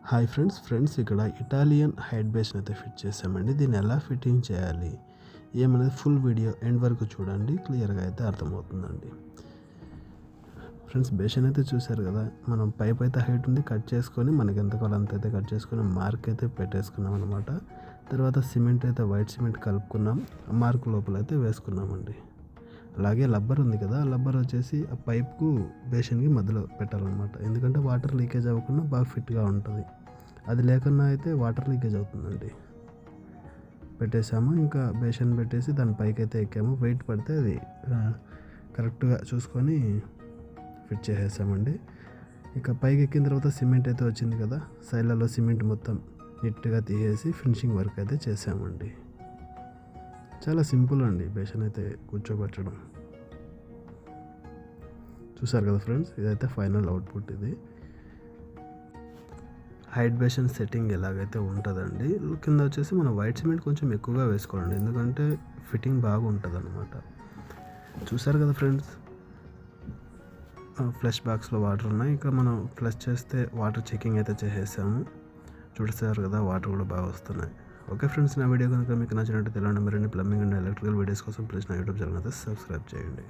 Hi friends ఇక్కడ Italian height బేస్ని అయితే fit చేసామండి. దీన్ని ఎలా ఫిట్టింగ్ చేయాలి ఏమనేది ఫుల్ వీడియో ఎండ్ వరకు చూడండి, క్లియర్గా అయితే అర్థమవుతుందండి. ఫ్రెండ్స్ బేషన్ అయితే చూసారు కదా, మనం పైప్ అయితే హైట్ ఉంది కట్ చేసుకొని మనకి ఎంత కావాలో అంత అయితే కట్ చేసుకొని మార్క్ అయితే పెట్టేసుకున్నాం అనమాట. తర్వాత సిమెంట్ అయితే వైట్ సిమెంట్ కలుపుకున్నాం, మార్క్ లోపల అయితే వేసుకున్నామండి. అలాగే లబ్బర్ ఉంది కదా, లబ్బర్ వచ్చేసి ఆ పైప్కు బేషన్కి మధ్యలో పెట్టాలన్నమాట. ఎందుకంటే వాటర్ లీకేజ్ అవ్వకుండా బాగా ఫిట్గా ఉంటుంది. అది లేకుండా అయితే వాటర్ లీకేజ్ అవుతుందండి. పెట్టేసాము, ఇంకా బేషన్ పెట్టేసి దాని పైకి అయితే ఎక్కాము. వెయిట్ పడితే అది కరెక్ట్గా చూసుకొని ఫిట్ చేసేసామండి. ఇక పైకి ఎక్కిన తర్వాత సిమెంట్ అయితే వచ్చింది కదా, సైడ్లలో సిమెంట్ మొత్తం నీట్గా తీసేసి ఫినిషింగ్ వర్క్ అయితే చేసామండి. చాలా సింపుల్ అండి బేషన్ అయితే కూర్చోబెట్టడం. చూసారు కదా ఫ్రెండ్స్, ఇదైతే ఫైనల్ అవుట్పుట్. ఇది హైట్ బేషన్ సెట్టింగ్ ఎలాగైతే ఉంటుందండి. కింద వచ్చేసి మనం వైట్ సిమెంట్ కొంచెం ఎక్కువగా వేసుకోవాలండి, ఎందుకంటే ఫిట్టింగ్ బాగా ఉంటుంది అనమాట. చూసారు కదా ఫ్రెండ్స్, ఫ్లష్ బాక్స్లో వాటర్ ఉన్నాయి. ఇంకా మనం ఫ్లష్ చేస్తే వాటర్ చెకింగ్ అయితే చేసేసాము. చూసారు కదా, వాటర్ కూడా బాగా వస్తున్నాయి. ఓకే ఫ్రెండ్స్, నా వీడియో కనుక మీకు నచ్చినట్టు తెలంగాణ మరిన్ని ప్లంబింగ్ అండ్ ఎలక్ట్రికల్ వీడియోస్ కోసం ప్లీజ్ నా యూట్యూబ్ ఛానల్ అయితే సబ్స్క్రైబ్ చేయండి.